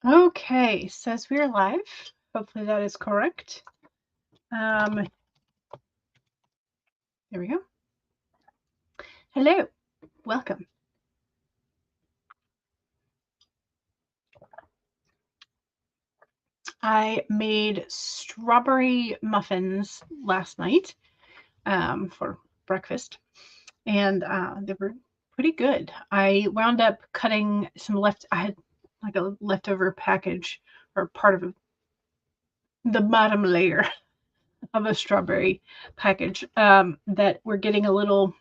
Okay, says we are live. Hopefully that is correct. There we go. Hello, welcome. I made strawberry muffins last night for breakfast, and they were pretty good. I wound up cutting some I had like a leftover package or part of the bottom layer of a strawberry package that were getting a little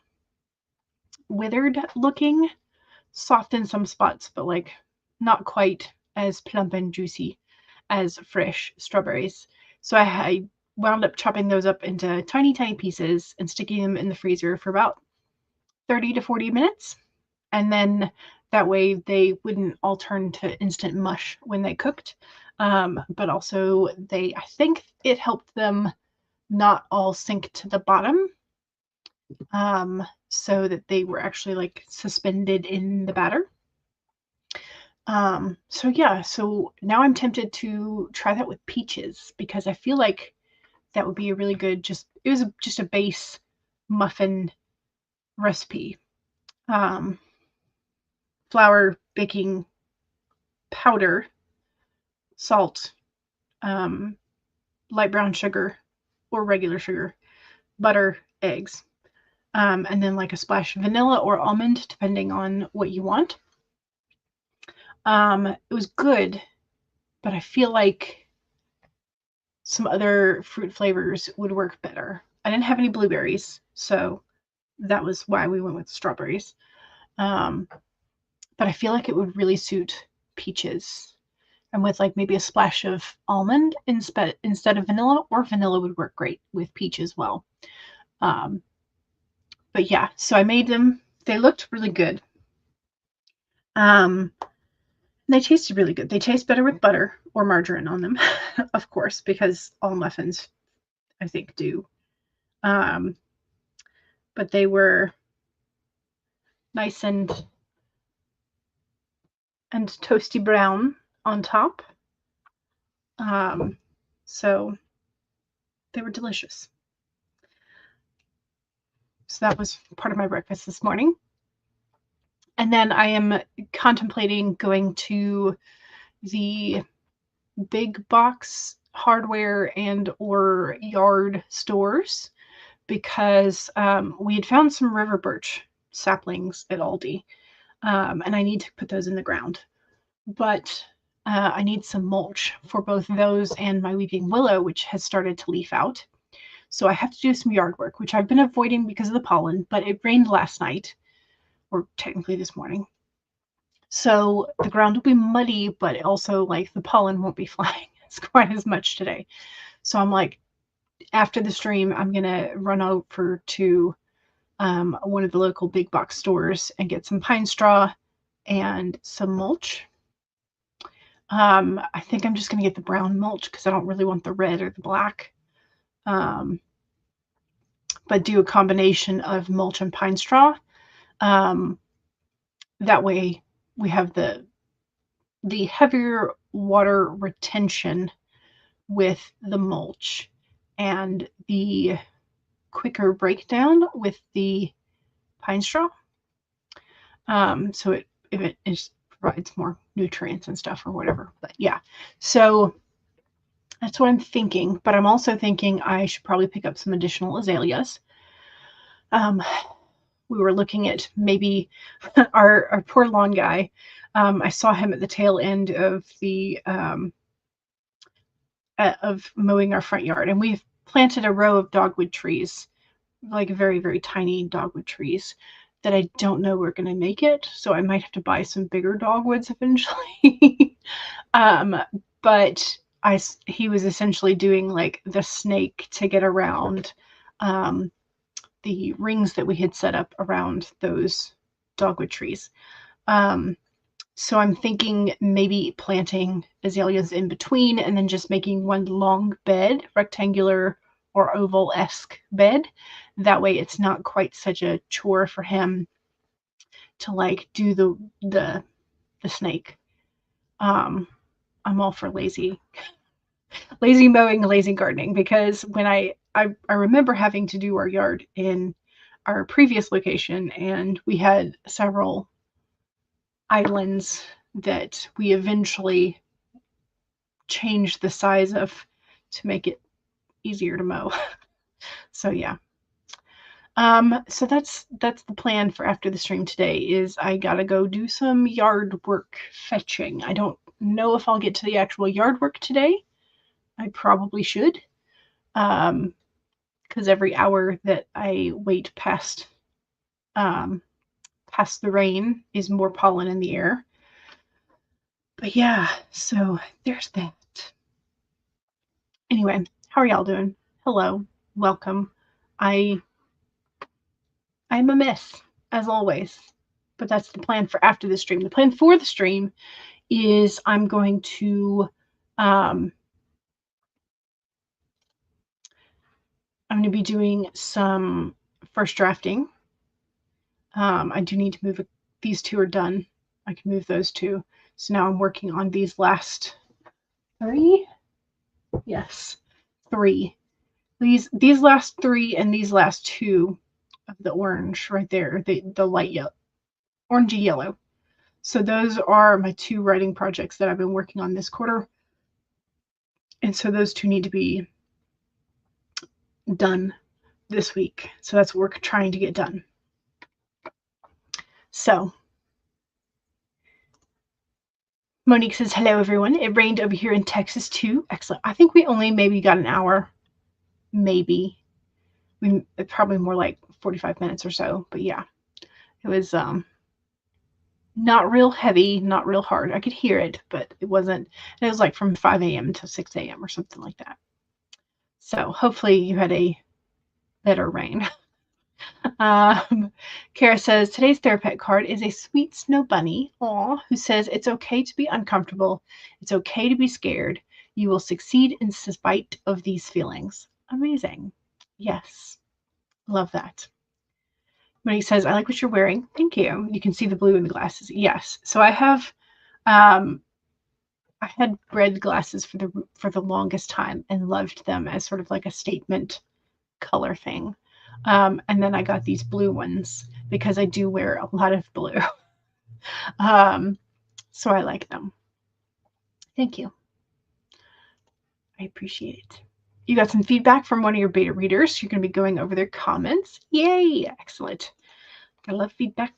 withered looking, soft in some spots, but like not quite as plump and juicy as fresh strawberries. So I wound up chopping those up into tiny, tiny pieces and sticking them in the freezer for about 30 to 40 minutes. And then that way they wouldn't all turn to instant mush when they cooked. But also I think it helped them not all sink to the bottom, so that they were actually like suspended in the batter. So yeah, so now I'm tempted to try that with peaches because I feel like that would be a really good, it was just a base muffin recipe. Um, Flour, baking powder, salt, um, light brown sugar or regular sugar, butter, eggs, and then like a splash of vanilla or almond, depending on what you want. It was good, but I feel like some other fruit flavors would work better. I didn't have any blueberries, so that was why we went with strawberries. Um, but I feel like it would really suit peaches. And with like maybe a splash of almond instead of vanilla, or vanilla would work great with peach as well. Um, but yeah, so I made them. They looked really good. They tasted really good. They taste better with butter or margarine on them, of course, because all muffins, I think, do. Um, but they were nice and toasty brown on top. So they were delicious. So that was part of my breakfast this morning. And then I am contemplating going to the big box hardware and or yard stores because we had found some river birch saplings at Aldi, and I need to put those in the ground. But I need some mulch for both those and my weeping willow, which has started to leaf out. So I have to do some yard work, which I've been avoiding because of the pollen, but it rained last night, or technically this morning. So the ground will be muddy, but also like the pollen won't be flying as quite as much today. So I'm like, after the stream, I'm gonna run over to one of the local big box stores and get some pine straw and some mulch. I think I'm just gonna get the brown mulch because I don't really want the red or the black. But do a combination of mulch and pine straw. That way we have the heavier water retention with the mulch and the quicker breakdown with the pine straw. So it provides more nutrients and stuff or whatever. But yeah, so that's what I'm thinking. But I'm also thinking I should probably pick up some additional azaleas. We were looking at maybe our poor lawn guy. I saw him at the tail end of of mowing our front yard, and we've planted a row of dogwood trees, like very, very tiny dogwood trees that I don't know we're going to make it. So I might have to buy some bigger dogwoods eventually. But he was essentially doing like the snake to get around the rings that we had set up around those dogwood trees. So I'm thinking maybe planting azaleas in between and then just making one long bed, rectangular or oval-esque bed. That way it's not quite such a chore for him to like do the snake. I'm all for lazy mowing, lazy gardening, because when I remember having to do our yard in our previous location, and we had several islands that we eventually changed the size of to make it easier to mow. So yeah. So that's the plan for after the stream today. Is I gotta go do some yard work fetching. I don't know if I'll get to the actual yard work today. I probably should, because every hour that I wait past the rain is more pollen in the air. But yeah, so there's that. Anyway, how are y'all doing? Hello, welcome. I'm a mess, as always, but that's the plan for after the stream. The plan for the stream is I'm going to be doing some first drafting. I do need to move these two are done. I can move those two. So now I'm working on these last 3. Yes, 3. These last 3 and these last 2 of the orange right there, the light yellow, orangey yellow. So those are my 2 writing projects that I've been working on this quarter. And so those 2 need to be done this week. So that's what we're trying to get done. So Monique says, hello, everyone. It rained over here in Texas, too. Excellent. I think we only maybe got an hour. Maybe. Probably more like 45 minutes or so. But yeah, it was not real heavy, not real hard. I could hear it, but it wasn't. It was like from 5 a.m. to 6 a.m. or something like that. So hopefully you had a better rain. Kara says, today's Therapet card is a sweet snow bunny, who says, it's okay to be uncomfortable. It's okay to be scared. You will succeed in spite of these feelings. Amazing. Yes. Love that. Monique says, I like what you're wearing. Thank you. You can see the blue in the glasses. Yes. So I have, I had red glasses for the longest time and loved them as sort of like a statement color thing. And then I got these blue ones because I do wear a lot of blue. So I like them. Thank you. I appreciate it. You got some feedback from one of your beta readers. You're going to be going over their comments. Yay! Excellent. I love feedback.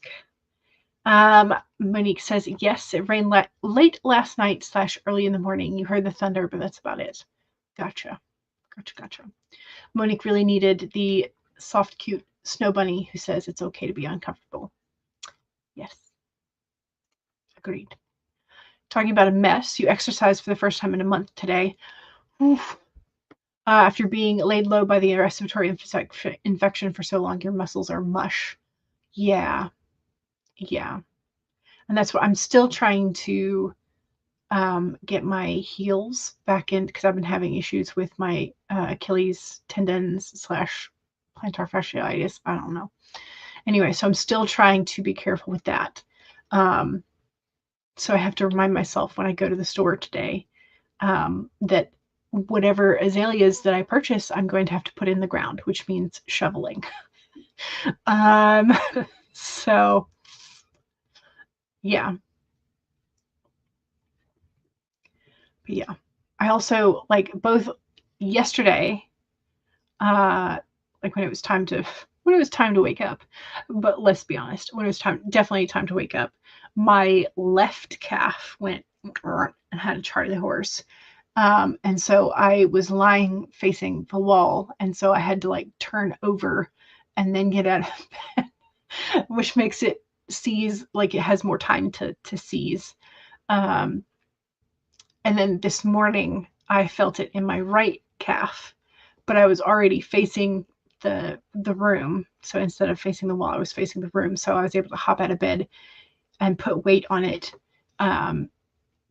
Monique says, yes, it rained late last night / early in the morning. You heard the thunder, but that's about it. Gotcha. Monique really needed the soft, cute snow bunny who says it's okay to be uncomfortable. Yes. Agreed. Talking about a mess, you exercised for the first time in a month today. Oof. After being laid low by the respiratory infection for so long, your muscles are mush. Yeah. And that's what I'm still trying to get my heels back in, because I've been having issues with my Achilles tendons / plantar fasciitis. I don't know. Anyway, so I'm still trying to be careful with that. So I have to remind myself when I go to the store today that whatever azaleas that I purchase, I'm going to have to put in the ground, which means shoveling. So yeah. But yeah. I also, like, both yesterday, like when it was time to wake up, but let's be honest, when it was definitely time to wake up, my left calf went and had a Charlie horse. And so I was lying facing the wall, and so I had to like turn over and then get out of bed, which makes it seize, like it has more time to seize. And then this morning I felt it in my right calf, but I was already facing the room. So instead of facing the wall, I was facing the room. So I was able to hop out of bed and put weight on it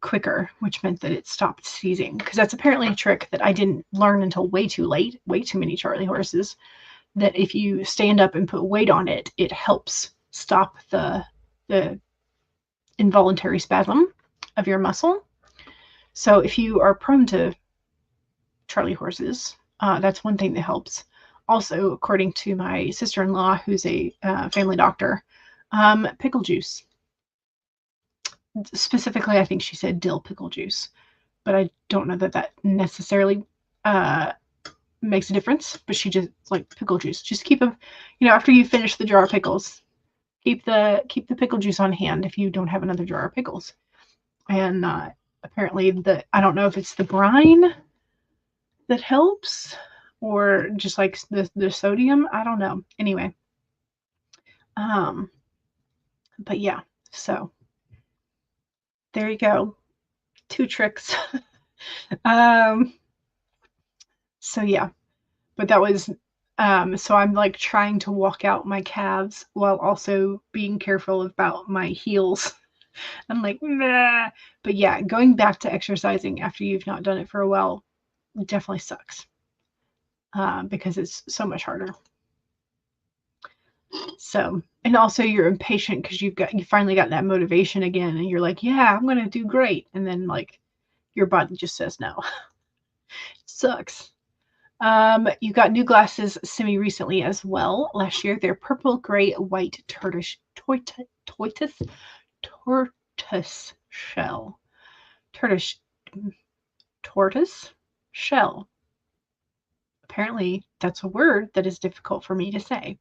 quicker, which meant that it stopped seizing. Because that's apparently a trick that I didn't learn until way too late, way too many Charlie horses, that if you stand up and put weight on it, it helps stop the involuntary spasm of your muscle. So if you are prone to Charlie horses, that's one thing that helps. Also, according to my sister-in-law, who's a family doctor, pickle juice. Specifically, I think she said dill pickle juice, but I don't know that that necessarily makes a difference. But she just like pickle juice. Just keep them, after you finish the jar of pickles, keep the pickle juice on hand if you don't have another jar of pickles. And apparently, I don't know if it's the brine that helps or just like the sodium. I don't know. Anyway, but yeah, so there you go. 2 tricks. So yeah, but that was so I'm like trying to walk out my calves while also being careful about my heels. I'm like, nah. But yeah, going back to exercising after you've not done it for a while definitely sucks, because it's so much harder. So, and also you're impatient because you finally got that motivation again, and you're like, yeah, I'm gonna do great, and then like your body just says no. Sucks. You got new glasses semi-recently as well. Last year, they're purple, gray, white tortoise shell. Tortoise shell. Apparently, that's a word that is difficult for me to say.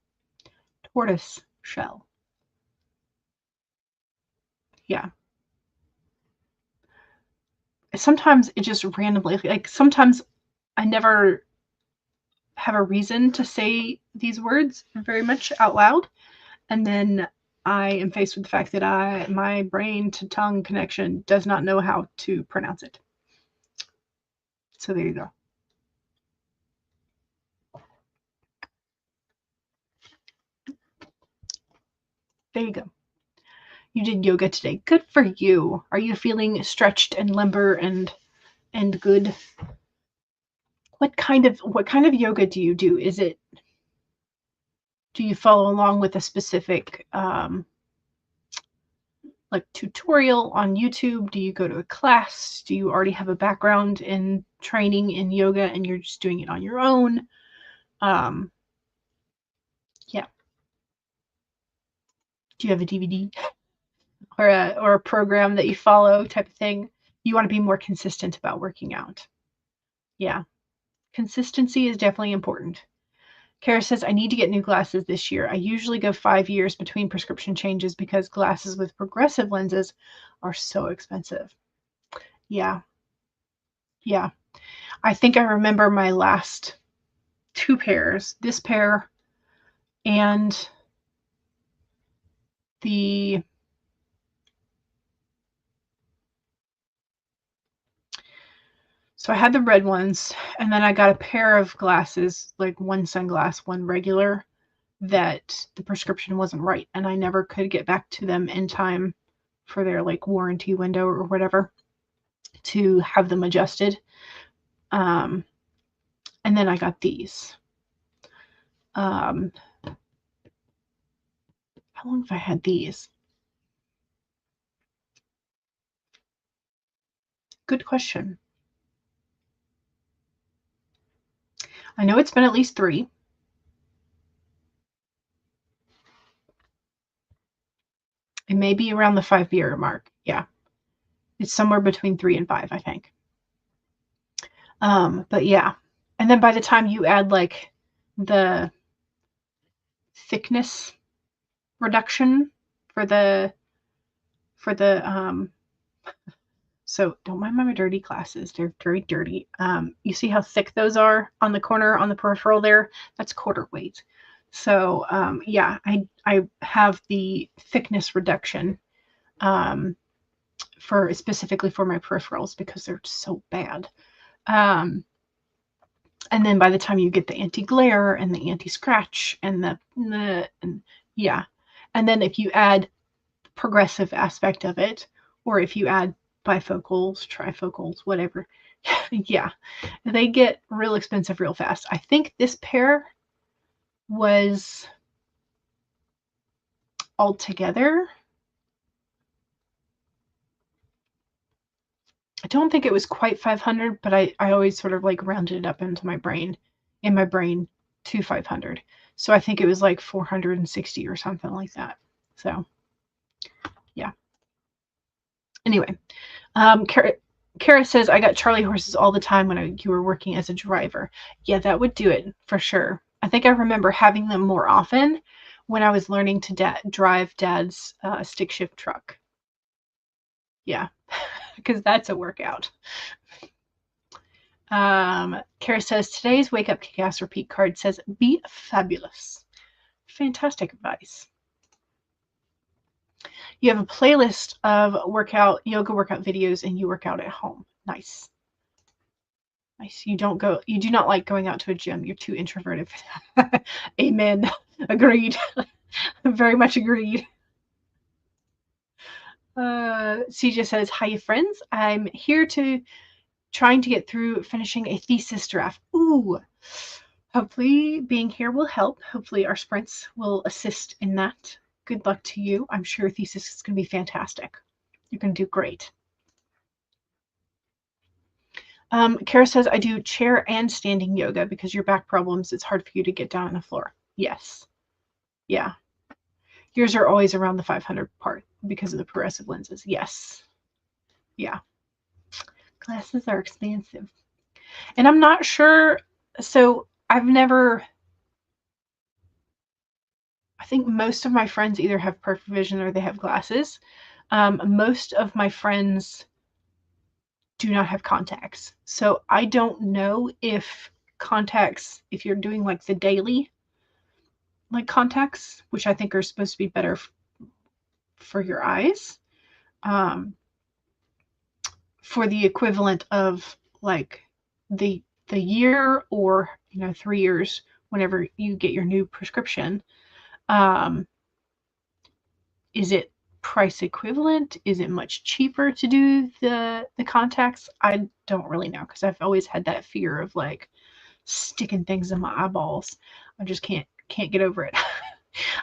Tortoise shell. Yeah. Sometimes it just randomly, like sometimes I never have a reason to say these words very much out loud. And then I am faced with the fact that my brain to tongue connection does not know how to pronounce it. So there you go. There you go. You did yoga today. Good for you. Are you feeling stretched and limber and good? What kind of yoga do you do? Do you follow along with a specific like tutorial on YouTube? Do you go to a class? Do you already have a background in training in yoga and you're just doing it on your own? Yeah. Do you have a DVD or a program that you follow type of thing? You want to be more consistent about working out. Yeah. Consistency is definitely important. Kara says, I need to get new glasses this year. I usually go 5 years between prescription changes because glasses with progressive lenses are so expensive. Yeah. Yeah. I think I remember my last 2 pairs, this pair and the so I had the red ones, and then I got a pair of glasses, like one sunglass, one regular, that the prescription wasn't right, and I never could get back to them in time for their like warranty window or whatever to have them adjusted. And then I got these. How long have I had these? Good question. I know it's been at least 3. It may be around the 5-year mark. Yeah. It's somewhere between 3 and 5, I think. But yeah. And then by the time you add like the thickness reduction for the so don't mind my dirty glasses. They're very dirty. You see how thick those are on the corner on the peripheral there? That's quarter weight. So yeah, I have the thickness reduction for specifically for my peripherals because they're so bad. And then by the time you get the anti-glare and the anti-scratch and and yeah, and then if you add progressive aspect of it, or if you add bifocals, trifocals, whatever, yeah, they get real expensive real fast. I think this pair was altogether I don't think it was quite 500, but I always sort of like rounded it up into my brain, to 500. So I think it was like 460 or something like that. So yeah. Anyway, Kara says, I got Charlie horses all the time when you were working as a driver. Yeah, that would do it for sure. I think I remember having them more often when I was learning to drive Dad's stick shift truck. Yeah, because that's a workout. Kara says, today's Wake Up Kick-Ass repeat card says, be fabulous. Fantastic advice. You have a playlist of yoga workout videos, and you work out at home. Nice. Nice. You do not like going out to a gym. You're too introverted. Amen. Agreed. Very much agreed. CJ says, hiya friends. I'm here trying to get through finishing a thesis draft. Ooh. Hopefully being here will help. Hopefully our sprints will assist in that. Good luck to you. I'm sure thesis is going to be fantastic. You're going to do great. Kara says, I do chair and standing yoga because your back problems, it's hard for you to get down on the floor. Yes. Yeah. Yours are always around the 500 part because of the progressive lenses. Yes. Yeah. Glasses are expensive. And I'm not sure. So I think most of my friends either have perfect vision or they have glasses. Most of my friends do not have contacts. So I don't know if contacts, if you're doing like the daily like contacts, which I think are supposed to be better for your eyes, for the equivalent of like the year or 3 years whenever you get your new prescription, is it price equivalent? Is it much cheaper to do the contacts? I don't really know, because I've always had that fear of like sticking things in my eyeballs. I just can't get over it.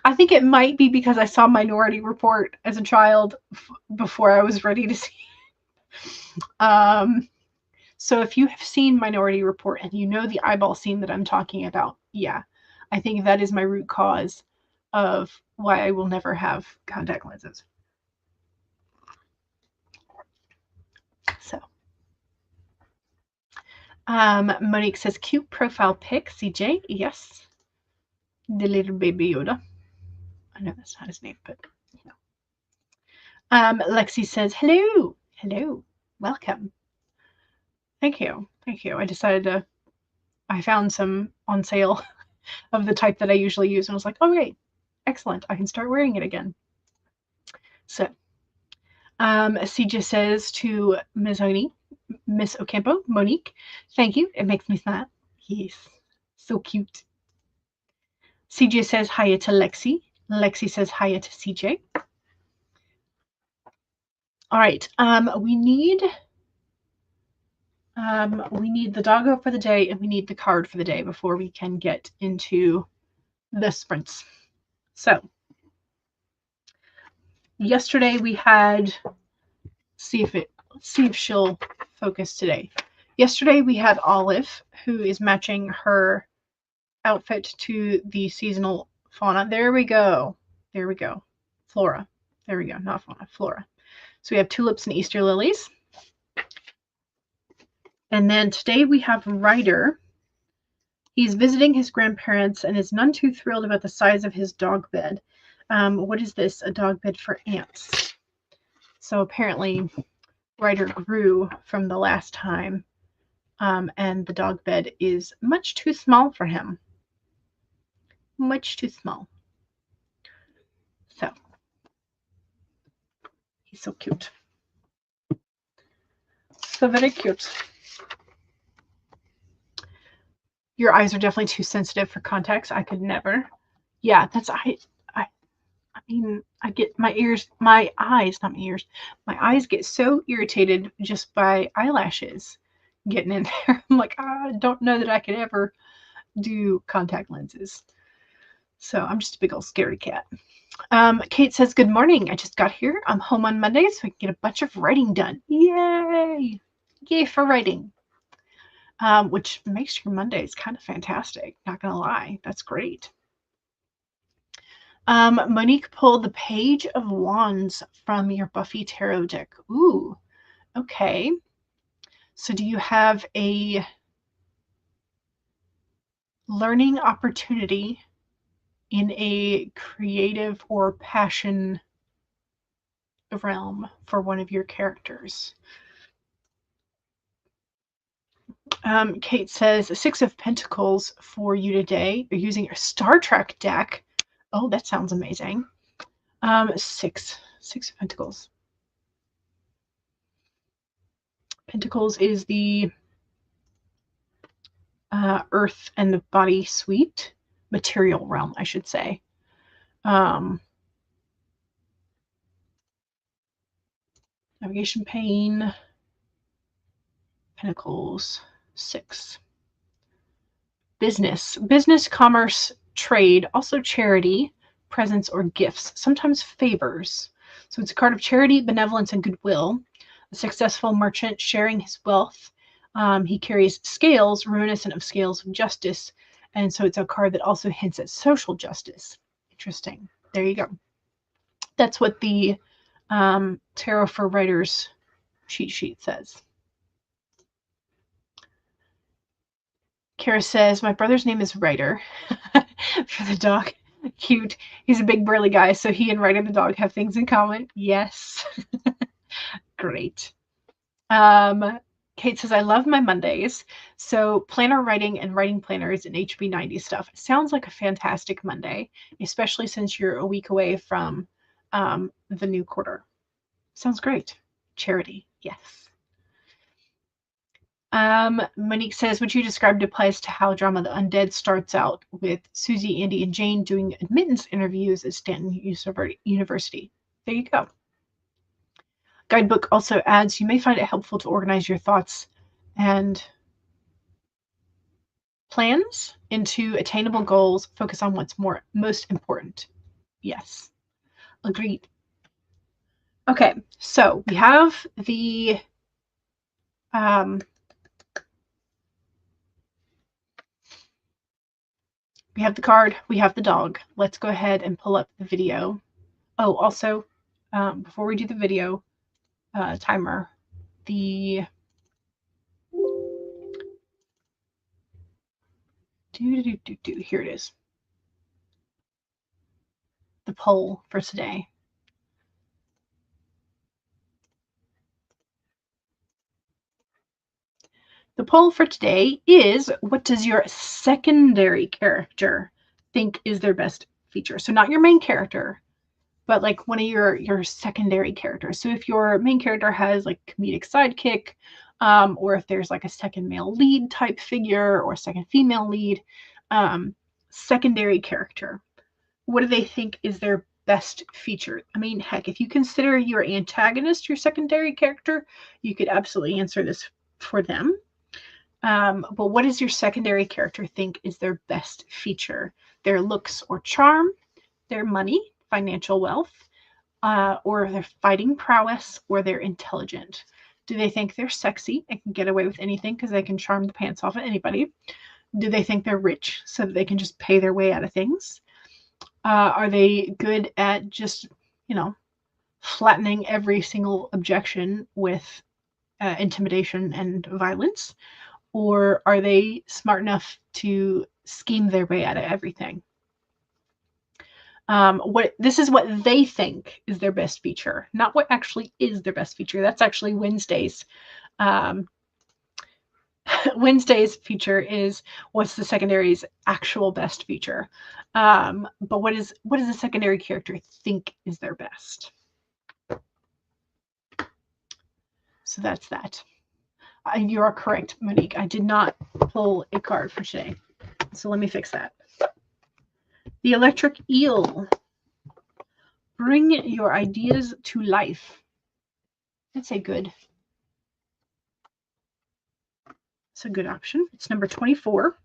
I think it might be because I saw Minority Report as a child before I was ready to see it. So if you have seen Minority Report and you know the eyeball scene that I'm talking about, yeah, I think that is my root cause of why I will never have contact lenses. So, Monique says, cute profile pic, CJ. Yes. The little baby Yoda. I know that's not his name, but Lexi says, hello. Hello. Welcome. Thank you. Thank you. I found some on sale of the type that I usually use, and I was like, oh, great. Excellent. I can start wearing it again. So, CJ says to Miss Ocampo, Monique, thank you. It makes me smile. Yes. So cute. CJ says hiya to Lexi. Lexi says hiya to CJ. All right. We need the doggo for the day, and we need the card for the day before we can get into the sprints. So yesterday we had, see if she'll focus today. Yesterday we had Olive, who is matching her outfit to the seasonal fauna. There we go. There we go. Flora. There we go. Not fauna, flora. So we have tulips and Easter lilies. And then today we have Ryder. He's visiting his grandparents and is none too thrilled about the size of his dog bed. What is this? A dog bed for ants. So apparently Ryder grew from the last time, and the dog bed is much too small for him. Much too small. So he's so cute. So very cute. Your eyes are definitely too sensitive for contacts. I could never. Yeah, I mean, I get my eyes get so irritated just by eyelashes getting in there. I'm like, I don't know that I could ever do contact lenses. So I'm just a big old scaredy cat. Kate says, good morning. I just got here. I'm home on Monday, so I can get a bunch of writing done. Yay! Yay for writing. Which makes your Mondays kind of fantastic. Not gonna lie, that's great. Monique pulled the Page of Wands from your Buffy Tarot deck. Ooh, okay. So do you have a learning opportunity in a creative or passion realm for one of your characters? Kate says, Six of Pentacles for you today. You're using your Star Trek deck. Oh, that sounds amazing. Six of Pentacles. Pentacles is the earth and the body suite, material realm, I should say. Navigation pane, Pentacles, 6. Business, commerce, trade, also charity, presents or gifts, sometimes favors. So it's a card of charity, benevolence, and goodwill. A successful merchant sharing his wealth. He carries scales, reminiscent of scales of justice. And so it's a card that also hints at social justice. Interesting. There you go. That's what the Tarot for Writers cheat sheet says. Kara says, my brother's name is Ryder for the dog. Cute. He's a big burly guy, so he and Ryder the dog have things in common. Yes. Great. Kate says, I love my Mondays. So planner writing and writing planners and HB90 stuff. Sounds like a fantastic Monday, especially since you're a week away from the new quarter. Sounds great. Charity. Yes. Monique says, what you described applies to how Drama the Undead starts out with Susie, Andy, and Jane doing admittance interviews at Stanton University. There you go. Guidebook also adds, you may find it helpful to organize your thoughts and plans into attainable goals. Focus on what's most important. Yes. Agreed. Okay, so we have the we have the card, we have the dog. Let's go ahead and pull up the video. Oh, also, before we do the video timer, here it is. The poll for today. The poll for today is, what does your secondary character think is their best feature? So not your main character, but like one of your secondary characters. So if your main character has like comedic sidekick, or if there's like a second male lead type figure or second female lead, secondary character, what do they think is their best feature? I mean, heck, if you consider your antagonist your secondary character, you could absolutely answer this for them. But what does your secondary character think is their best feature? Their looks or charm, their money, financial wealth, or their fighting prowess, or they're intelligent? Do they think they're sexy and can get away with anything because they can charm the pants off of anybody? Do they think they're rich so that they can just pay their way out of things? Are they good at just, flattening every single objection with intimidation and violence? Or are they smart enough to scheme their way out of everything? This is what they think is their best feature, not what actually is their best feature. That's actually Wednesday's. Wednesday's feature is what's the secondary's actual best feature. But what does the secondary character think is their best? So that's that. You are correct, Monique. I did not pull a card for today. So let me fix that. The electric eel. Bring your ideas to life. That's a good. It's a good option. It's number 24.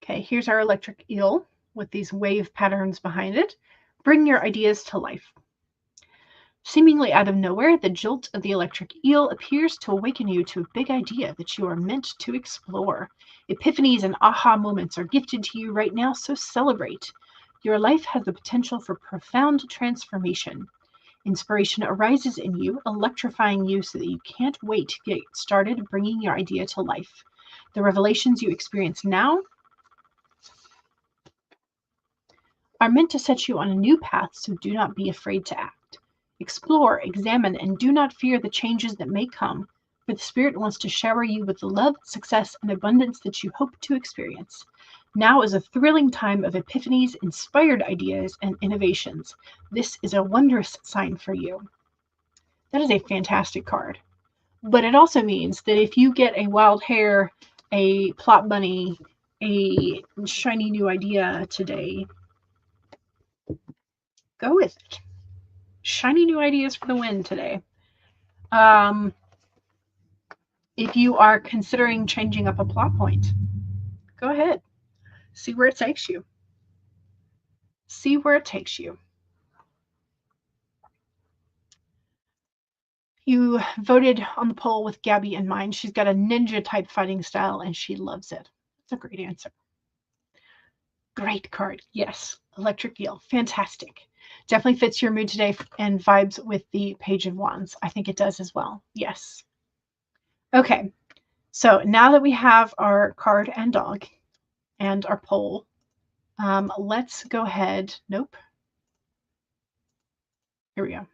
Okay, here's our electric eel. with these wave patterns behind it. Bring your ideas to life. Seemingly out of nowhere, the jolt of the electric eel appears to awaken you to a big idea that you are meant to explore. Epiphanies and aha moments are gifted to you right now, so celebrate. Your life has the potential for profound transformation. Inspiration arises in you, electrifying you so that you can't wait to get started bringing your idea to life. The revelations you experience now are meant to set you on a new path, so do not be afraid to act. Explore, examine, and do not fear the changes that may come, for the Spirit wants to shower you with the love, success, and abundance that you hope to experience. Now is a thrilling time of epiphanies, inspired ideas, and innovations. This is a wondrous sign for you. That is a fantastic card. But it also means that if you get a wild hair, a plot bunny, a shiny new idea today, go with it. Shiny new ideas for the win today. If you are considering changing up a plot point, go ahead. See where it takes you. See where it takes you. You voted on the poll with Gabby in mind. She's got a ninja type fighting style and she loves it. That's a great answer. Great card. Yes. Electric Eel. Fantastic. Definitely fits your mood today and vibes with the Page of Wands. I think it does as well. Yes. Okay. So now that we have our card and dog and our poll, let's go ahead. Nope. Here we go.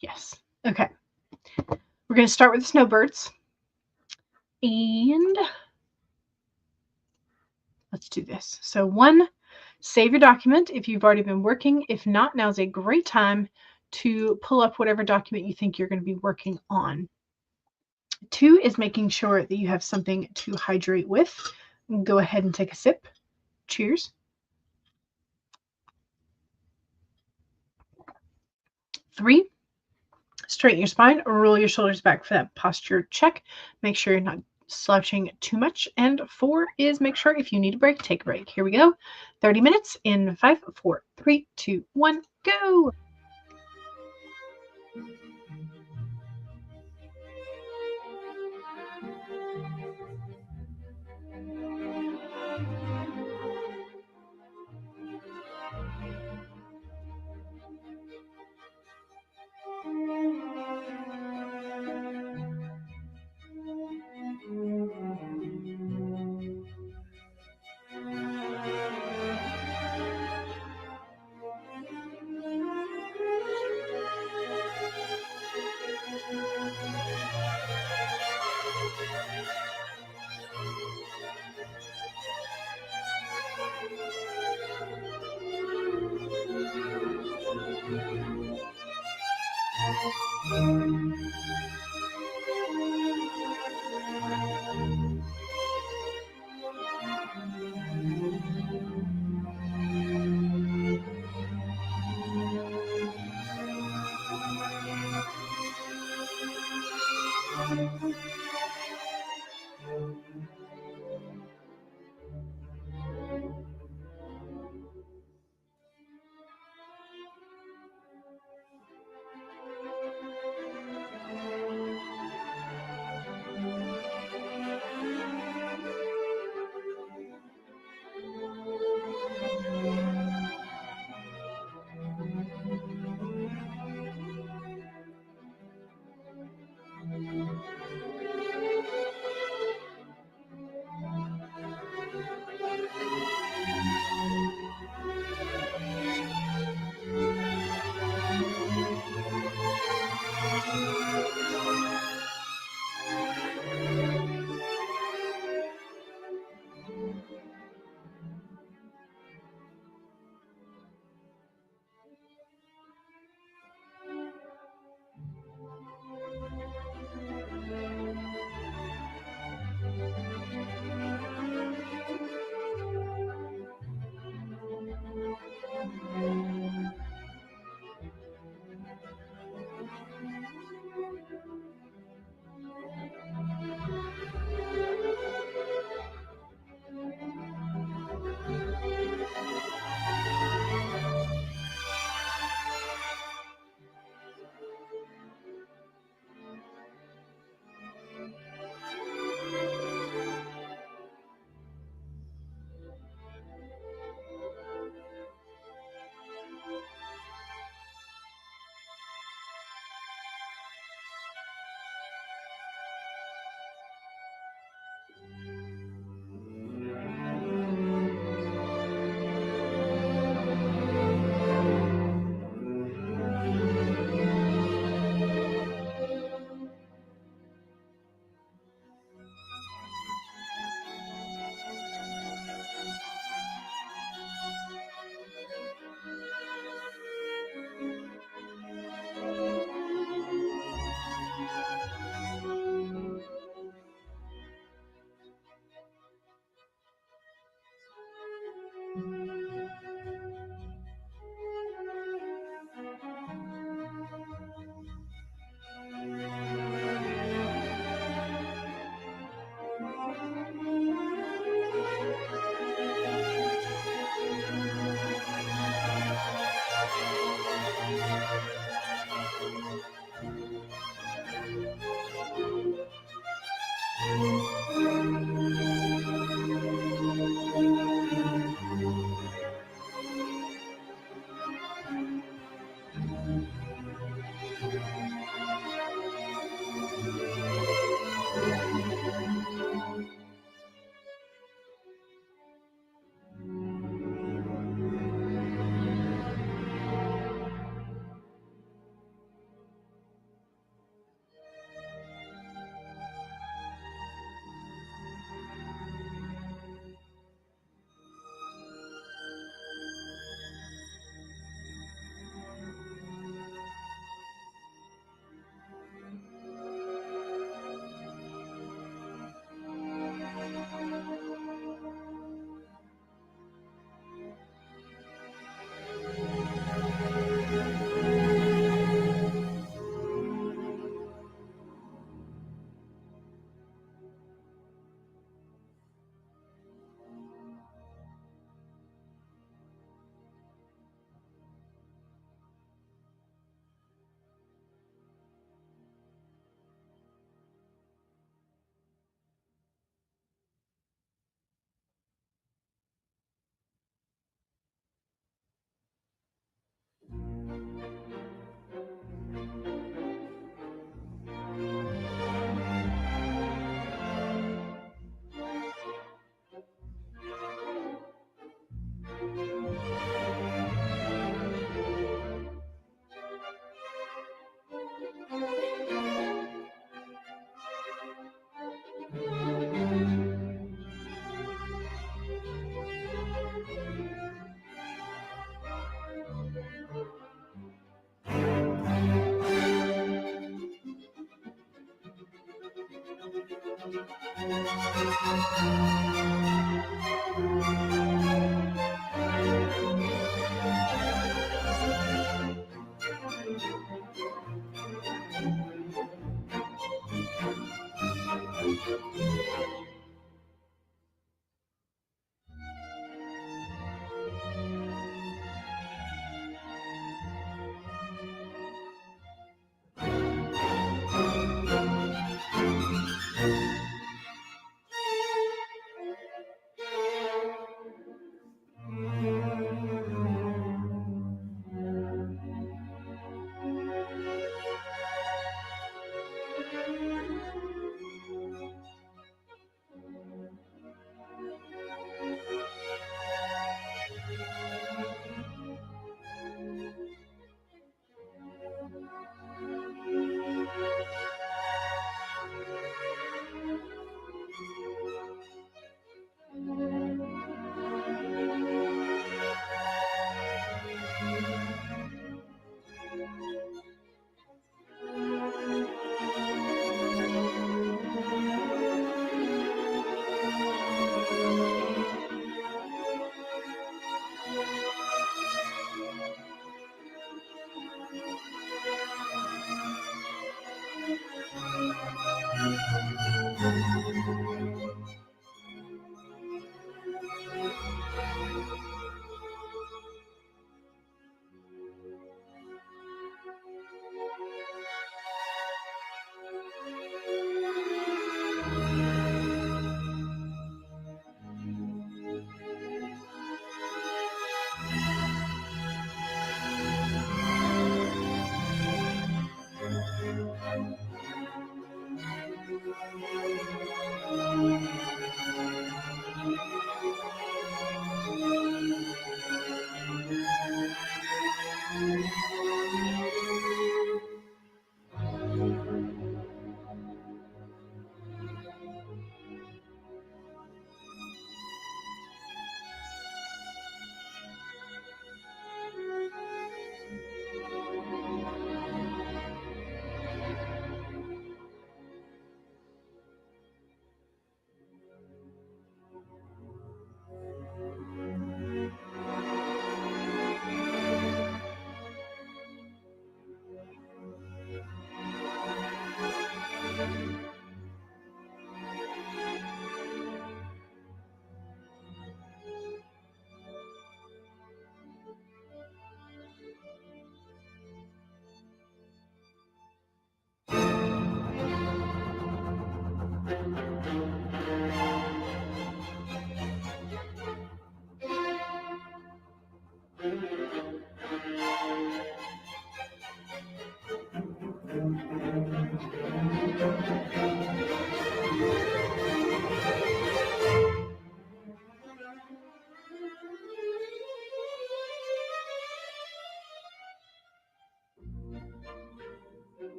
Yes. Okay. We're going to start with the snowbirds. And let's do this. So 1, save your document if you've already been working. If not, now's a great time to pull up whatever document you think you're going to be working on. 2 is making sure that you have something to hydrate with. Go ahead and take a sip. Cheers. 3, straighten your spine, roll your shoulders back for that posture check. Make sure you're not slouching too much. And 4 is make sure if you need a break, take a break. Here we go. 30 minutes in 5, 4, 3, 2, 1, go.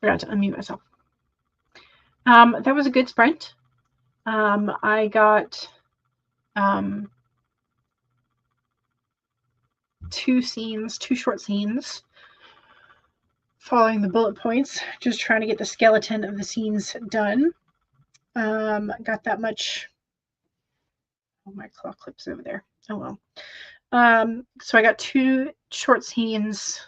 Forgot to unmute myself. That was a good sprint. I got 2 short scenes, following the bullet points, just trying to get the skeleton of the scenes done. Got that much. Oh, my claw clip's over there. Oh well. So I got 2 short scenes,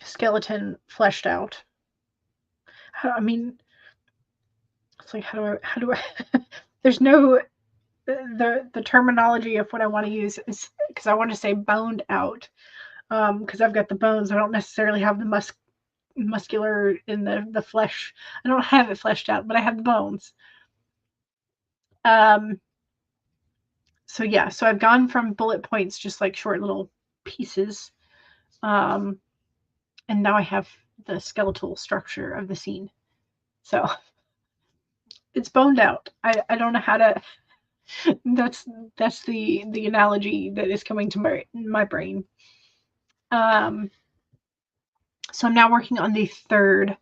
skeleton fleshed out. I mean, it's like, how do I there's no, the terminology of what I want to use is, because I want to say boned out, because I've got the bones. I don't necessarily have the muscular in the flesh. I don't have it fleshed out, but I have the bones. So yeah, so I've gone from bullet points, just like short little pieces, and now I have the skeletal structure of the scene. So it's boned out. I don't know how to. That's the analogy that is coming to my brain. So I'm now working on the third.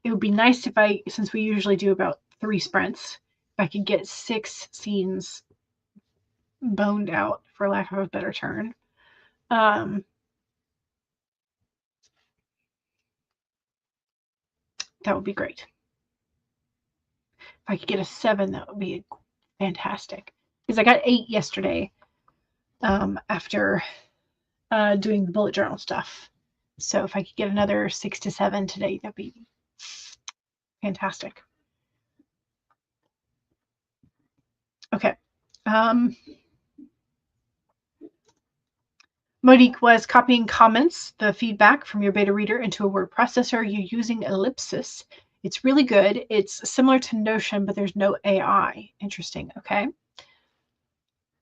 It would be nice if since we usually do about 3 sprints, if I could get 6 scenes boned out, for lack of a better term. that would be great. If I could get a 7, that would be fantastic. Because I got 8 yesterday after doing the bullet journal stuff. So if I could get another 6 to 7 today, that'd be fantastic. Okay. Monique was copying comments, the feedback from your beta reader, into a word processor. You're using Ellipsis. It's really good. It's similar to Notion, but there's no AI. Interesting. Okay.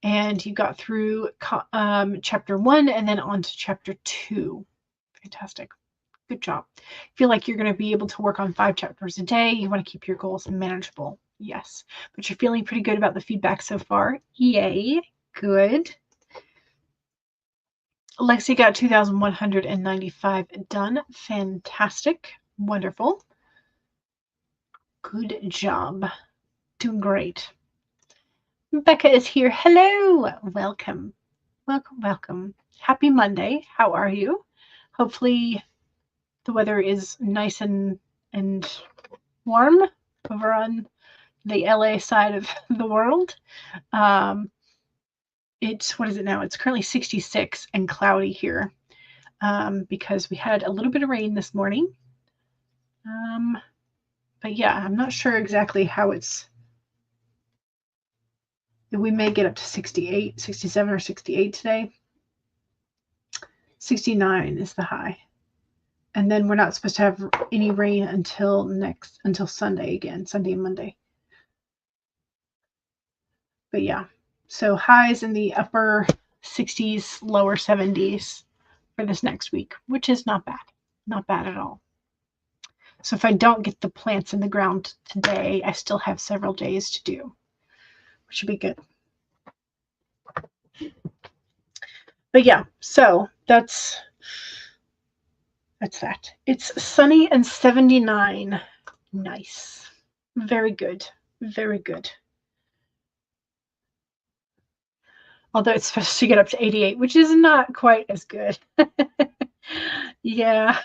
And you got through chapter 1 and then on to chapter 2. Fantastic. Good job. Feel like you're going to be able to work on 5 chapters a day. You want to keep your goals manageable. Yes. But you're feeling pretty good about the feedback so far. Yay. Good. Lexi got 2,195 done. Fantastic. Wonderful. Good job. Doing great. Becca is here. Hello. Welcome. Welcome, welcome. Happy Monday. How are you? Hopefully the weather is nice and warm over on the LA side of the world. What is it now? It's currently 66 and cloudy here because we had a little bit of rain this morning. But yeah, I'm not sure exactly how we may get up to 68, 67 or 68 today. 69 is the high. And then we're not supposed to have any rain until Sunday again, Sunday and Monday. But yeah, so highs in the upper 60s, lower 70s for this next week, which is not bad. Not bad at all. So if I don't get the plants in the ground today, I still have several days to do, which should be good. But yeah, so that's that. It's sunny and 79. Nice. Very good. Very good. Although it's supposed to get up to 88, which is not quite as good. Yeah.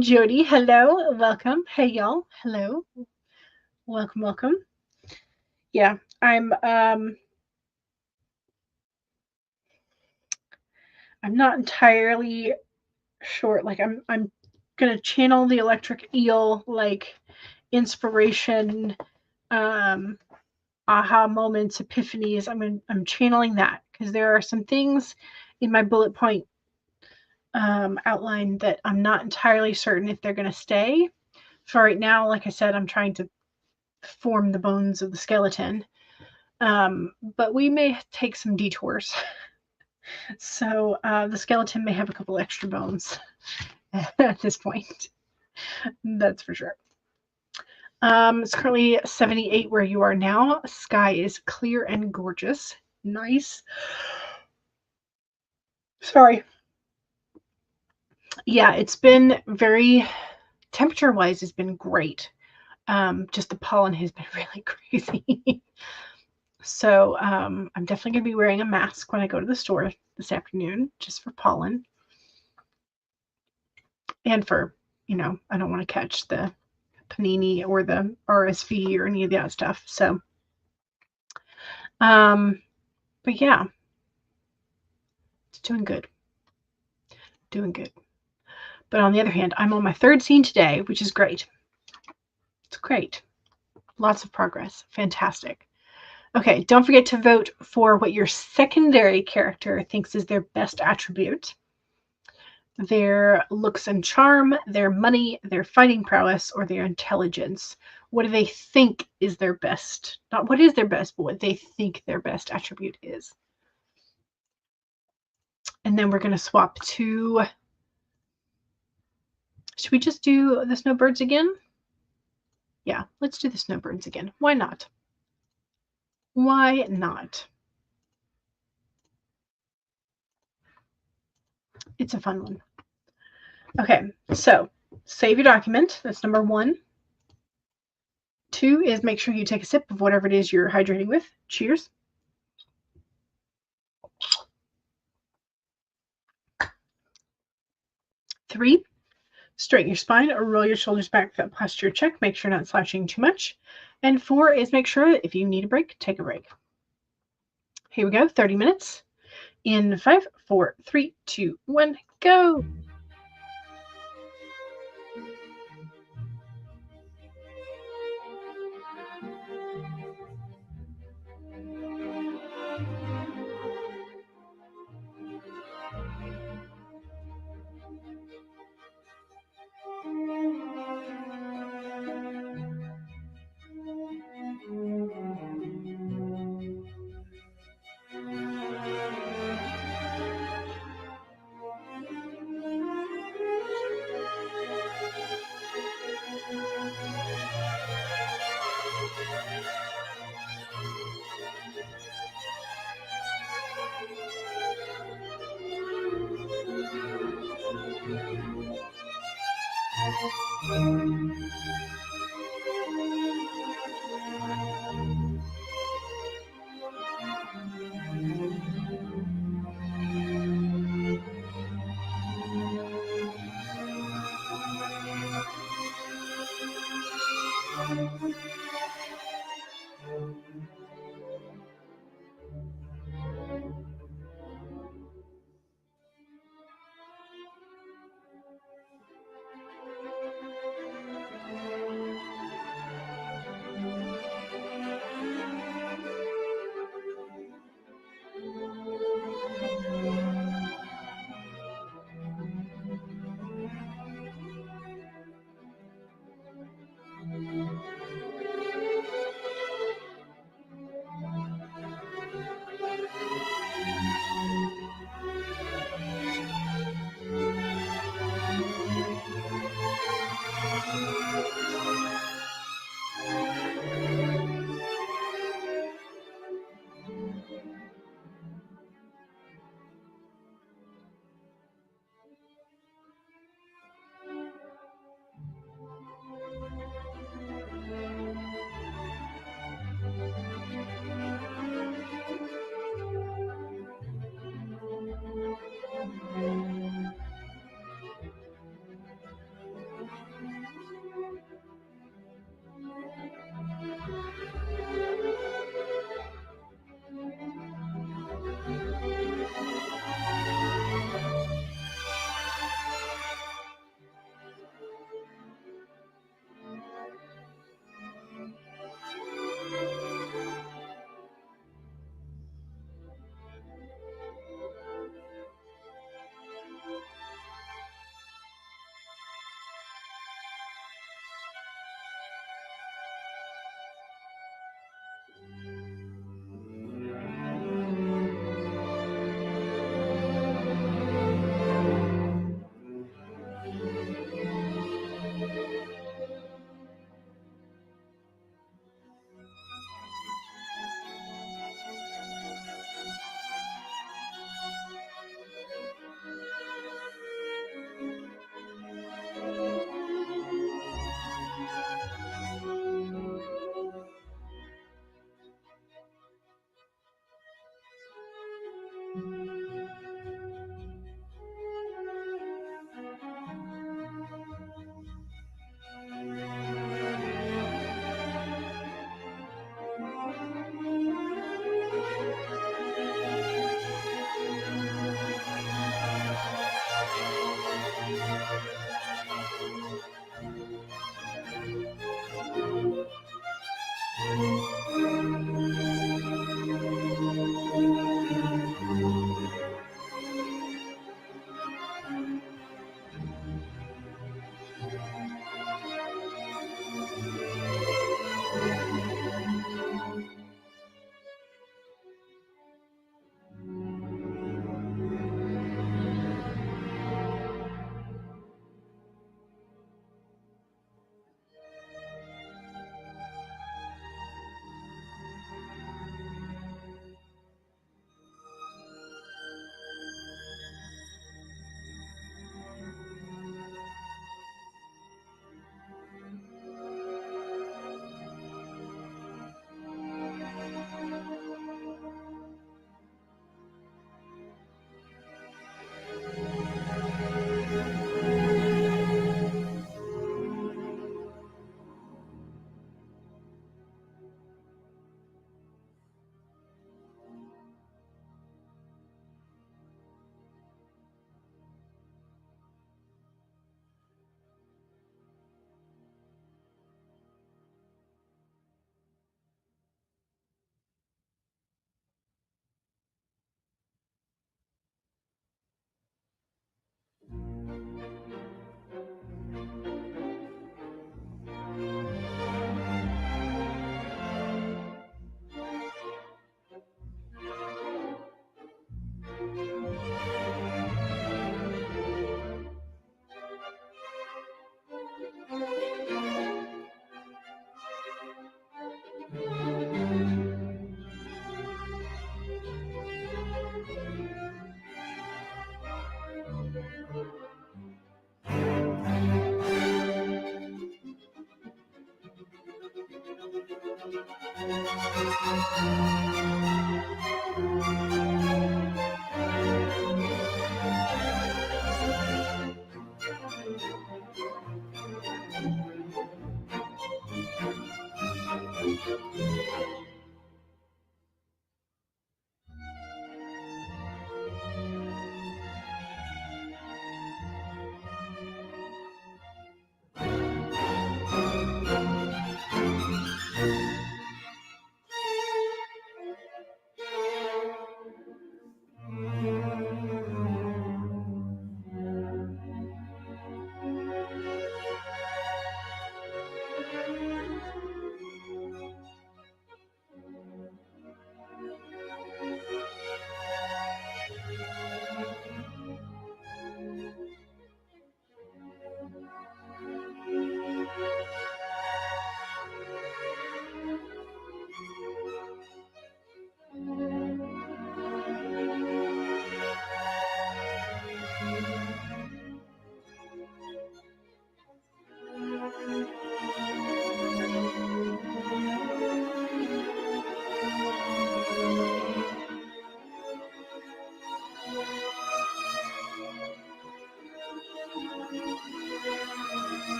Jody, hello. Welcome. Hey, y'all. Hello. Welcome, welcome. Yeah, I'm not entirely sure. Like I'm gonna channel the electric eel, like inspiration, aha moments, epiphanies. I'm channeling that because there are some things in my bullet point outline that I'm not entirely certain if they're gonna stay. For right now, like I said, I'm trying to form the bones of the skeleton. But we may take some detours. So the skeleton may have a couple extra bones at this point. That's for sure. It's currently 78 where you are now. Sky is clear and gorgeous. Nice. Sorry. Yeah, it's been very, temperature-wise, it's been great. Just the pollen has been really crazy. So I'm definitely going to be wearing a mask when I go to the store this afternoon, just for pollen. And for, I don't want to catch the panini or the RSV or any of that stuff. So, but yeah, it's doing good. Doing good. But on the other hand, I'm on my 3rd scene today, which is great. It's great. Lots of progress. Fantastic. Okay, don't forget to vote for what your secondary character thinks is their best attribute. Their looks and charm, their money, their fighting prowess, or their intelligence. What do they think is their best? Not what is their best, but what they think their best attribute is. And then we're going to swap to... Should we just do the snowbirds again? Yeah, let's do the snowbirds again. Why not? Why not? It's a fun one. Okay, so save your document. That's number 1. 2 is make sure you take a sip of whatever it is you're hydrating with. Cheers. Three, Straighten your spine or roll your shoulders back for that posture check. Make sure you're not slouching too much. And 4 is make sure if you need a break, take a break. Here we go, 30 minutes. In 5, 4, 3, 2, 1, go.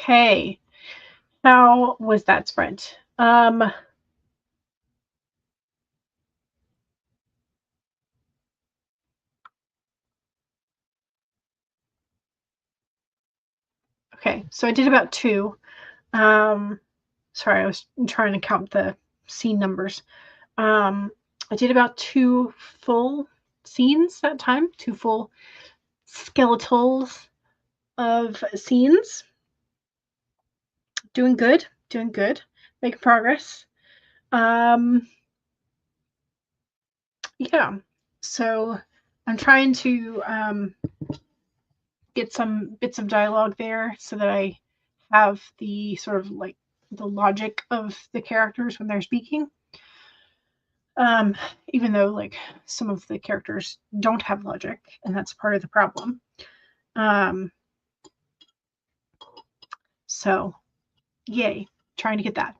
Okay. How was that sprint? Okay, so I did about 2. Sorry, I was trying to count the scene numbers. I did about 2 full scenes that time, 2 full skeletals of scenes. Doing good, making progress. Yeah, so I'm trying to get some bits of dialogue there so that I have the sort of like the logic of the characters when they're speaking. Even though like some of the characters don't have logic, and that's part of the problem. So yay, trying to get that.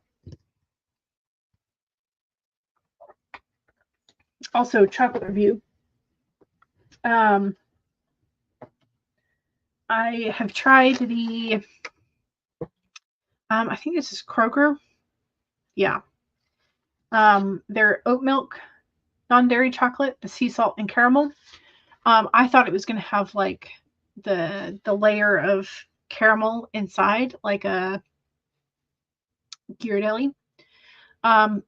Also, chocolate review. I have tried the I think this is Kroger. Yeah. Their oat milk non-dairy chocolate, the sea salt and caramel. I thought it was going to have like the layer of caramel inside, like a Ghirardelli.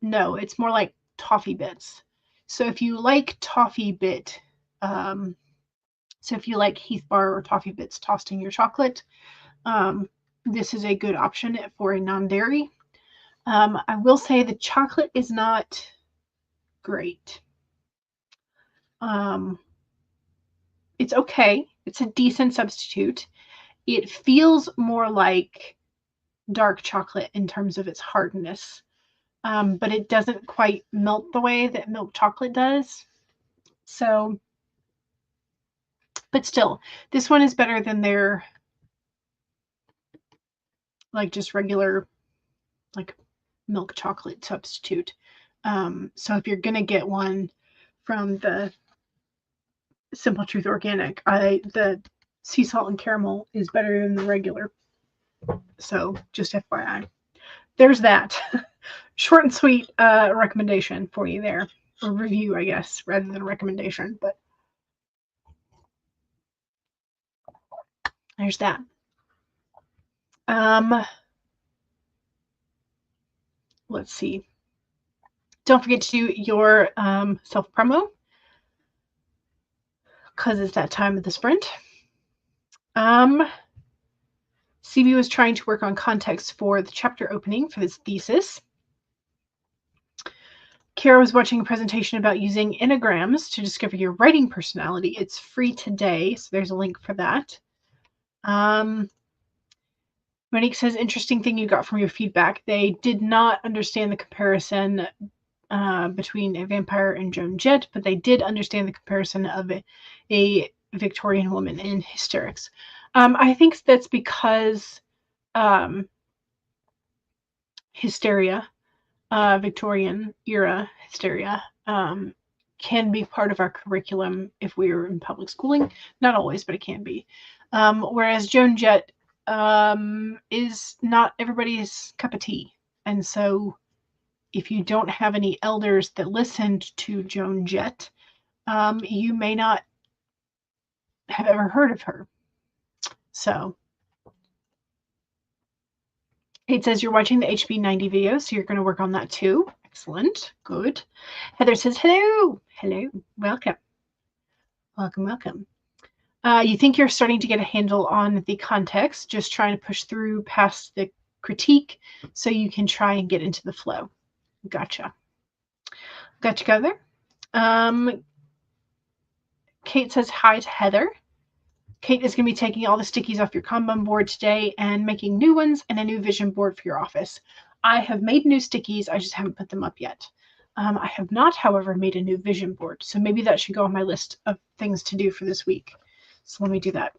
No, it's more like toffee bits. So if you like toffee bit, so if you like Heath Bar or toffee bits tossed in your chocolate, this is a good option for a non-dairy. I will say the chocolate is not great. It's okay. It's a decent substitute. It feels more like dark chocolate in terms of its hardness, but it doesn't quite melt the way that milk chocolate does. So, but still, this one is better than their like just regular like milk chocolate substitute. So if you're gonna get one from the Simple Truth Organic, the sea salt and caramel is better than the regular. So just FYI. There's that. Short and sweet recommendation for you there. Or review, I guess, rather than a recommendation. But there's that. Let's see. Don't forget to do your self-promo because it's that time of the sprint. CB was trying to work on context for the chapter opening for this thesis. Kara was watching a presentation about using enneagrams to discover your writing personality. It's free today, so there's a link for that. Monique says, interesting thing you got from your feedback. They did not understand the comparison between a vampire and Joan Jett, but they did understand the comparison of a Victorian woman in hysterics. I think that's because hysteria, Victorian era hysteria, can be part of our curriculum if we are in public schooling. Not always, but it can be. Whereas Joan Jett is not everybody's cup of tea. And so if you don't have any elders that listened to Joan Jett, you may not have ever heard of her. So Kate says you're watching the HB90 video, so you're going to work on that too. Excellent. Good. Heather says, hello. Hello. Welcome. Welcome, welcome. You think you're starting to get a handle on the context, just trying to push through past the critique so you can try and get into the flow. Gotcha. Got there. Kate says hi to Heather. Kate is going to be taking all the stickies off your Kanban board today and making new ones and a new vision board for your office. I have made new stickies. I just haven't put them up yet. I have not, however, made a new vision board. So maybe that should go on my list of things to do for this week. So let me do that.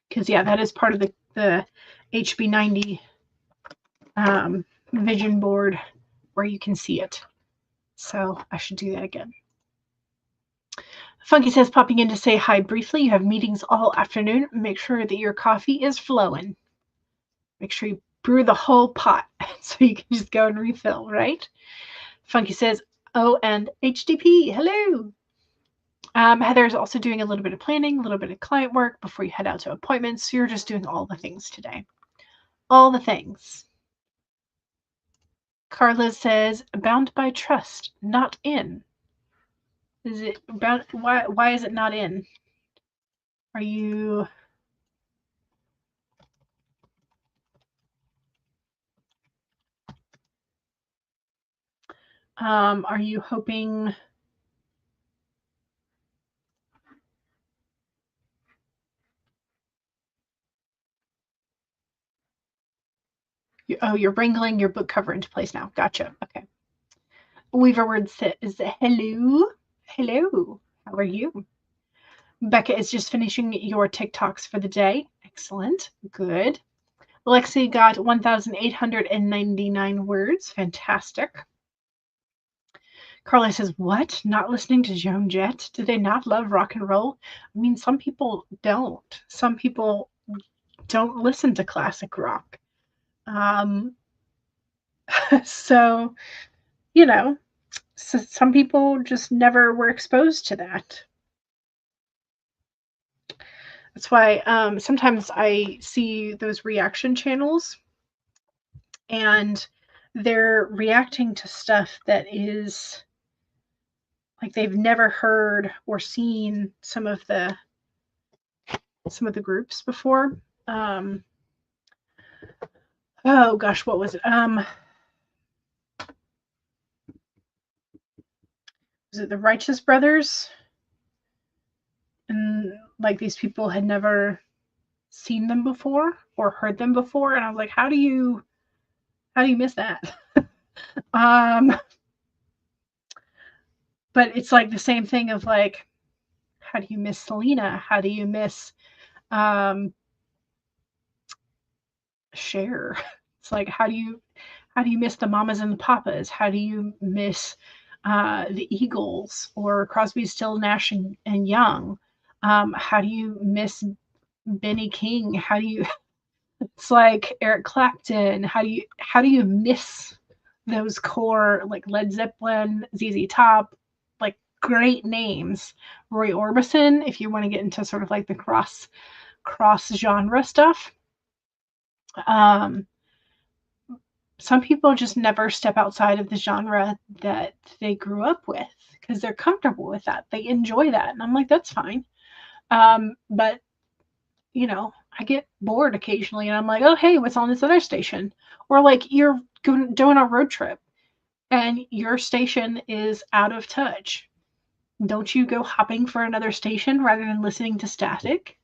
Because, yeah, that is part of the HB90 vision board where you can see it. So I should do that again. Funky says, popping in to say hi briefly. You have meetings all afternoon. Make sure that your coffee is flowing. Make sure you brew the whole pot so you can just go and refill, right? Funky says, oh, and HDP, hello. Heather's also doing a little bit of planning, a little bit of client work before you head out to appointments. So you're just doing all the things today. All the things. Carla says, bound by trust, not in. Is it bound? Why is it not in? Are you... are you hoping... you're wrangling your book cover into place now. Gotcha. Okay. Weaverword says, hello. Hello. How are you? Becca is just finishing your TikToks for the day. Excellent. Good. Lexi got 1,899 words. Fantastic. Carla says, what? Not listening to Joan Jett? Do they not love rock and roll? I mean, some people don't. Some people don't listen to classic rock. So, you know, so some people just never were exposed to that. That's why sometimes I see those reaction channels and they're reacting to stuff that is like they've never heard or seen some of the groups before. Oh gosh, what was it? Was it the Righteous Brothers? And like these people had never seen them before or heard them before, and I was like, how do you miss that? But it's like the same thing of like, how do you miss Selena? How do you miss Cher? It's like, how do you miss the Mamas and the Papas? How do you miss the Eagles or Crosby, Still, Nash and Young? How do you miss Benny King? How do you... It's like Eric Clapton. How do you miss those core, like Led Zeppelin, ZZ Top, like great names? Roy Orbison, if you want to get into sort of like the cross genre stuff. Some people just never step outside of the genre that they grew up with because they're comfortable with that. They enjoy that. And I'm like, that's fine. But, you know, I get bored occasionally and I'm like, oh, hey, what's on this other station? Or like you're doing a road trip and your station is out of touch. Don't you go hopping for another station rather than listening to static?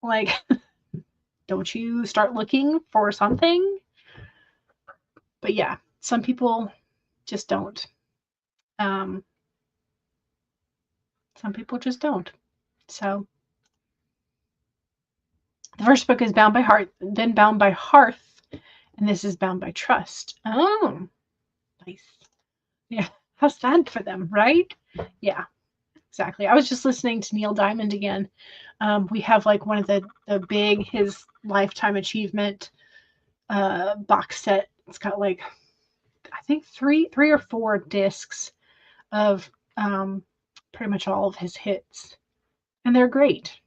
Like, don't you start looking for something? But yeah, some people just don't. Some people just don't. So the first book is Bound by Heart, then Bound by Hearth, and this is Bound by Trust. Oh, nice. Yeah, how sad for them, right? Yeah, exactly. I was just listening to Neil Diamond again. We have like one of the big, his lifetime achievement box set. It's got like, I think three or four discs of pretty much all of his hits, and they're great.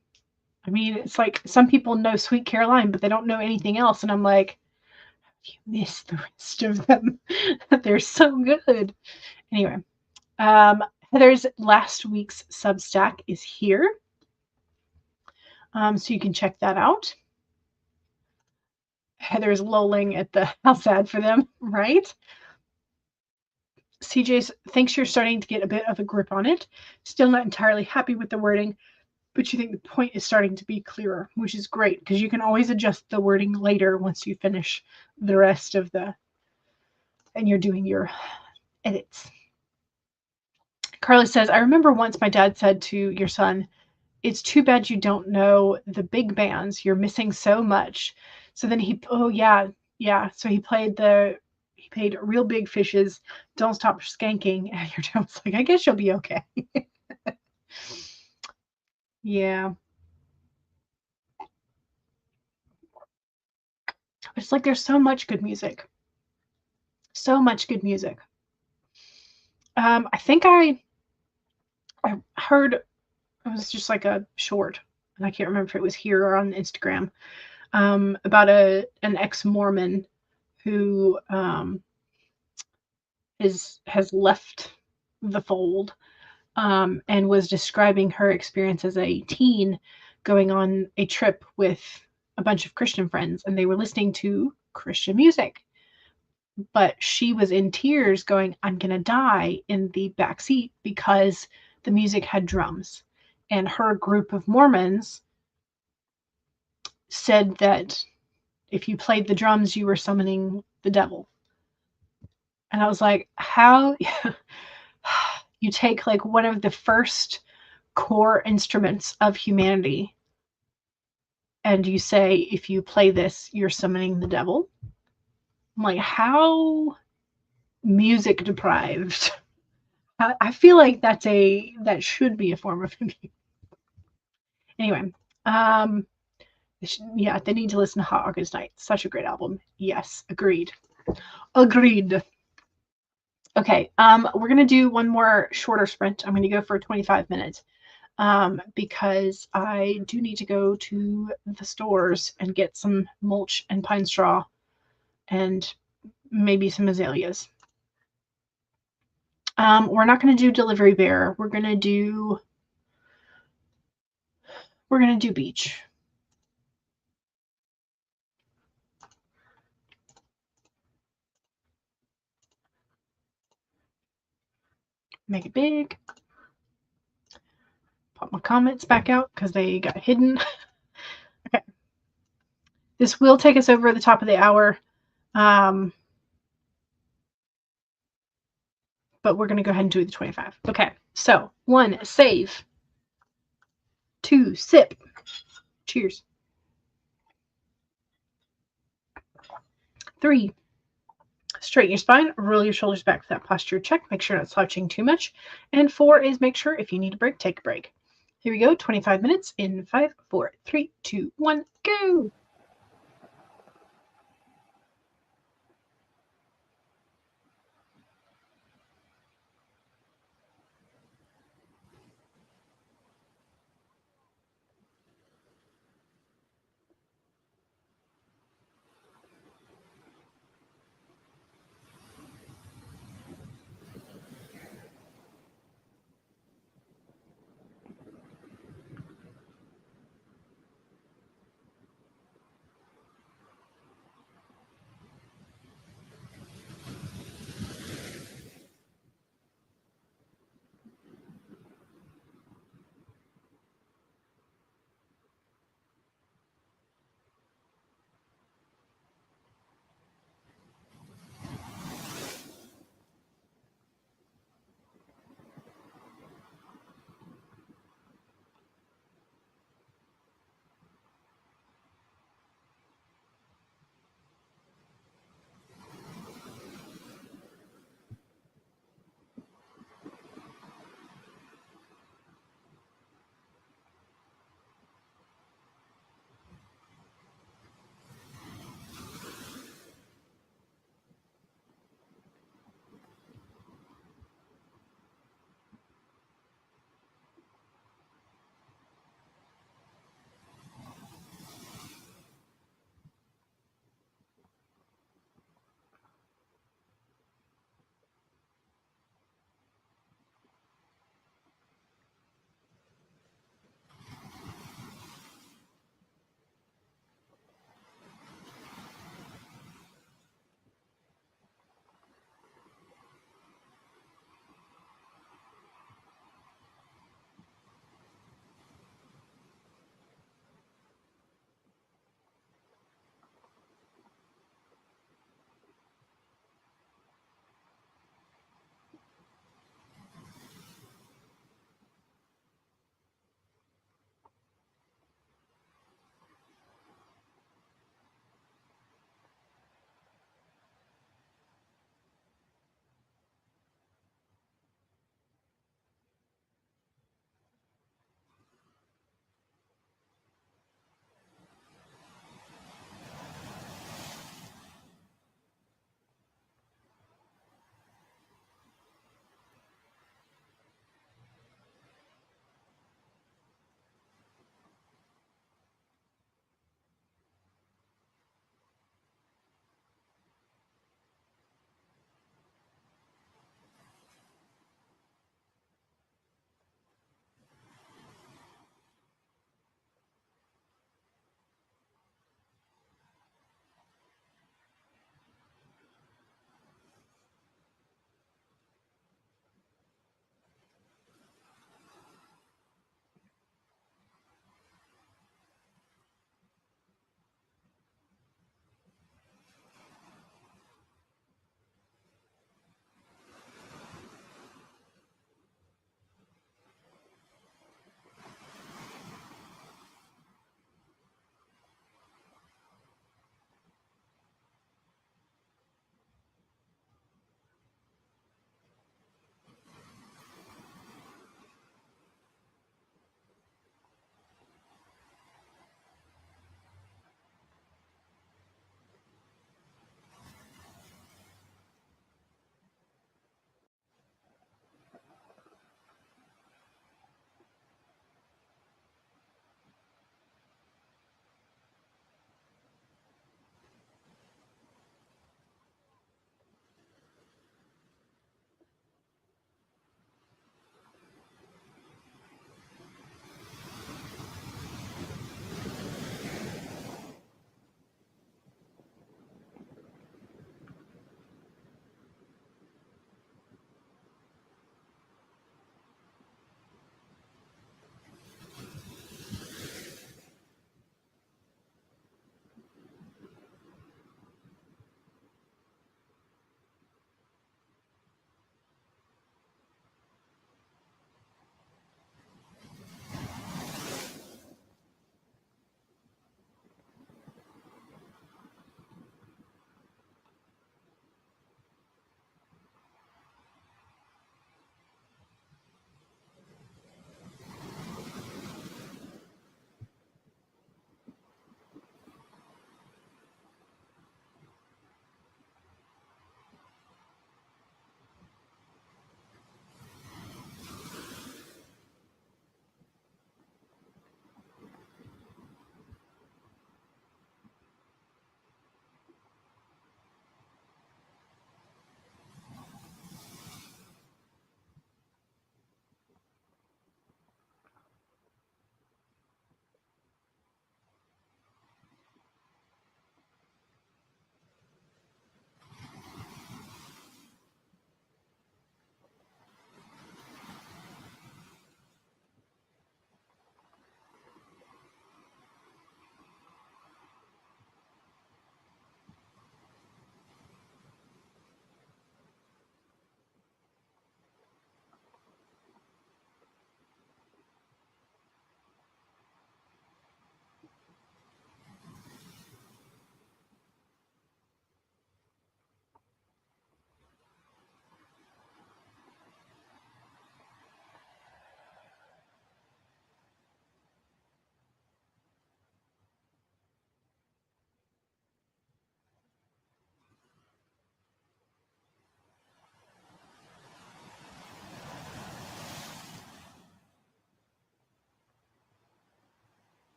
I mean, it's like some people know Sweet Caroline, but they don't know anything else, and I'm like, you miss the rest of them. They're so good. Anyway, Heather's last week's Substack is here, so you can check that out. Heather's lolling at the how sad for them, right? CJ thinks you're starting to get a bit of a grip on it. Still not entirely happy with the wording, but you think the point is starting to be clearer, which is great because you can always adjust the wording later once you finish the rest of and you're doing your edits. Carla says, I remember once my dad said to your son, it's too bad you don't know the big bands. You're missing so much. So then so he played paid real big fishes. Don't stop skanking. And your toes like, I guess you'll be okay. Yeah. It's like there's so much good music. So much good music. I think I heard, it was just like a short, and I can't remember if it was here or on Instagram, about an ex-Mormon who has left the fold, and was describing her experience as a teen going on a trip with a bunch of Christian friends, and they were listening to Christian music. But she was in tears going, I'm going to die in the back seat because the music had drums. And her group of Mormons said that if you played the drums, you were summoning the devil. And I was like, how you take like one of the first core instruments of humanity and you say, if you play this, you're summoning the devil? I'm like, how music deprived? I feel like that should be a form of abuse. Anyway, yeah, they need to listen to Hot August Night. Such a great album. Yes, agreed. Agreed. Okay, we're gonna do one more shorter sprint. I'm gonna go for 25 minutes, because I do need to go to the stores and get some mulch and pine straw and maybe some azaleas. We're not gonna do Delivery Bear. We're gonna do beach. Make it big. Pop my comments back out because they got hidden. Okay. This will take us over the top of the hour. But we're going to go ahead and do the 25. Okay. So 1, save. 2, sip. Cheers. 3, straighten your spine, roll your shoulders back for that posture check. Make sure you're not slouching too much. And 4 is make sure if you need a break, take a break. Here we go. 25 minutes in 5, 4, 3, 2, 1, go.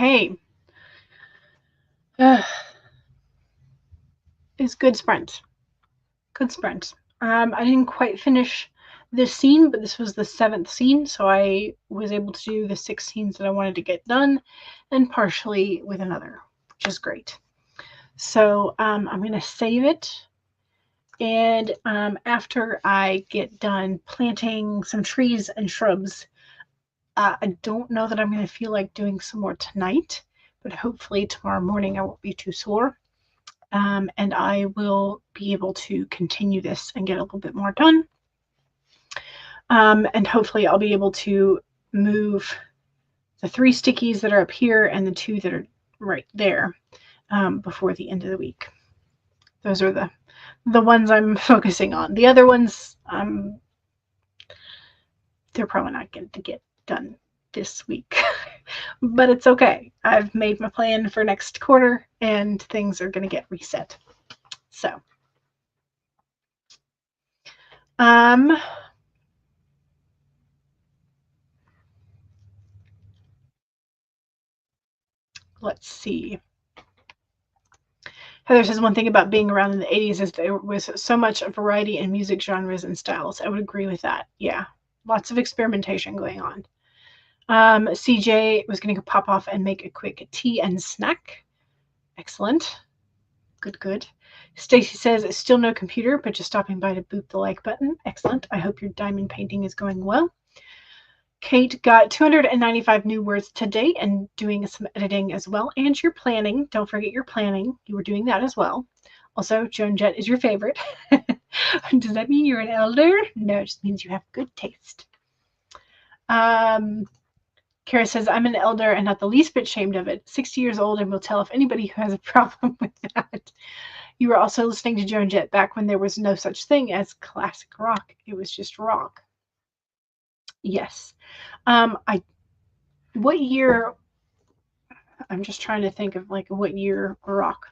Okay. It's good sprint. Good sprint. I didn't quite finish this scene, but this was the 7th scene, so I was able to do the 6 scenes that I wanted to get done, and partially with another, which is great. So I'm going to save it, and after I get done planting some trees and shrubs, I don't know that I'm going to feel like doing some more tonight, but hopefully tomorrow morning I won't be too sore. And I will be able to continue this and get a little bit more done. And hopefully I'll be able to move the 3 stickies that are up here and the 2 that are right there before the end of the week. Those are the ones I'm focusing on. The other ones, they're probably not going to get done this week. But it's okay. I've made my plan for next quarter and things are going to get reset. So, let's see. Heather says one thing about being around in the 80s is there was so much variety in music genres and styles. I would agree with that. Yeah, lots of experimentation going on. CJ was going to pop off and make a quick tea and snack. Excellent. Good. Stacy says still no computer, but just stopping by to boot the like button. Excellent. I hope your diamond painting is going well. Kate got 295 new words today and doing some editing as well. And your planning. Don't forget your planning. You were doing that as well. Also, Joan Jett is your favorite. Does that mean you're an elder? No, it just means you have good taste. Kara says, I'm an elder and not the least bit ashamed of it. 60 years old and will tell if anybody who has a problem with that. You were also listening to Joan Jett back when there was no such thing as classic rock. It was just rock. Yes. What year? I'm just trying to think of like what year rock.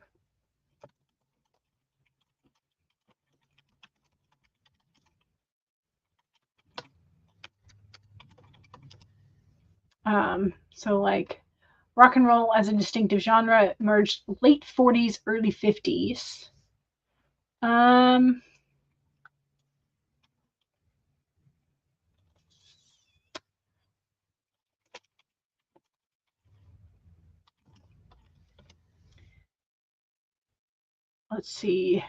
So like rock and roll as a distinctive genre emerged late 40s, early 50s. Let's see.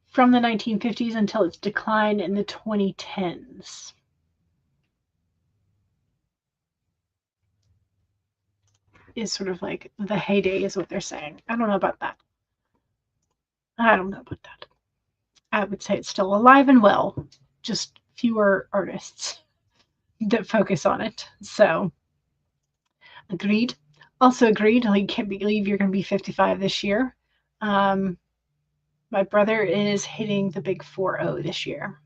From the 1950s until its decline in the 2010s. Is sort of like the heyday is what they're saying. I don't know about that. I would say it's still alive and well, just fewer artists that focus on it. So, agreed. Also agreed. I can't believe you're going to be 55 this year. My brother is hitting the big 40 this year.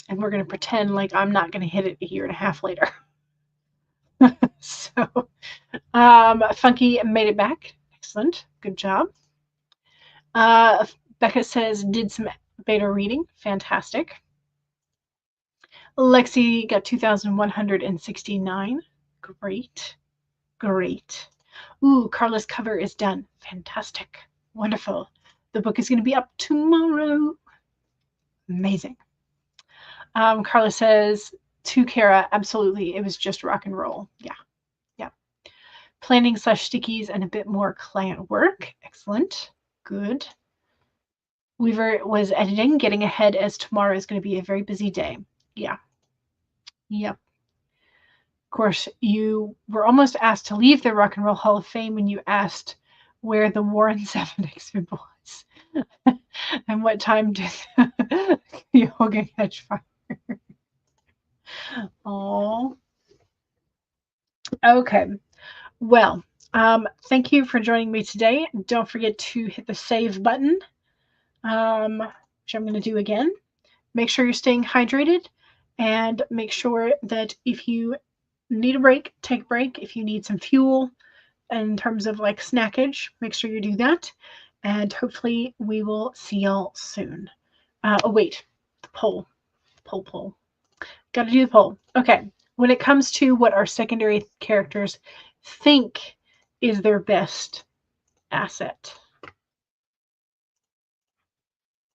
And we're going to pretend like I'm not going to hit it a year and a half later. So, Funky made it back. Excellent. Good job. Becca says, did some beta reading. Fantastic. Lexi got 2,169. Great. Ooh, Carla's cover is done. Fantastic. Wonderful. The book is going to be up tomorrow. Amazing. Carla says, to Kara, absolutely. It was just rock and roll. Yeah. Planning / stickies and a bit more client work. Excellent. Good. Weaver was editing, getting ahead as tomorrow is going to be a very busy day. Yeah. Yep. Of course, you were almost asked to leave the Rock and Roll Hall of Fame when you asked where the Warren 7 exhibit was. And what time did the yoga catch fire? Oh. Okay. Well, thank you for joining me today. Don't forget to hit the save button, which I'm going to do again. Make sure you're staying hydrated and make sure that if you need a break, take a break. If you need some fuel in terms of like snackage, make sure you do that. And hopefully we will see y'all soon. Oh, wait, the poll. got to do the poll. Okay. When it comes to what our secondary characters think is their best asset,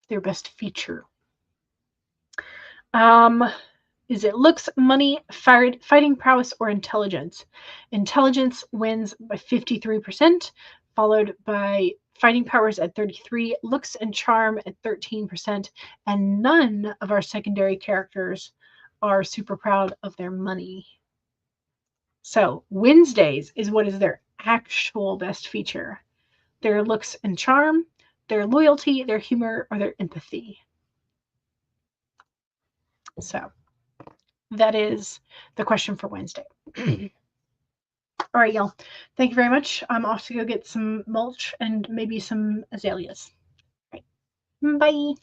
their best feature. Is it looks, money, fighting prowess, or intelligence? Intelligence wins by 53%, followed by fighting powers at 33%, looks and charm at 13%, and none of our secondary characters are super proud of their money. So Wednesdays is what is their actual best feature. Their looks and charm, their loyalty, their humor, or their empathy. So that is the question for Wednesday. All right, y'all. Thank you very much. I'm off to go get some mulch and maybe some azaleas. All right. Bye.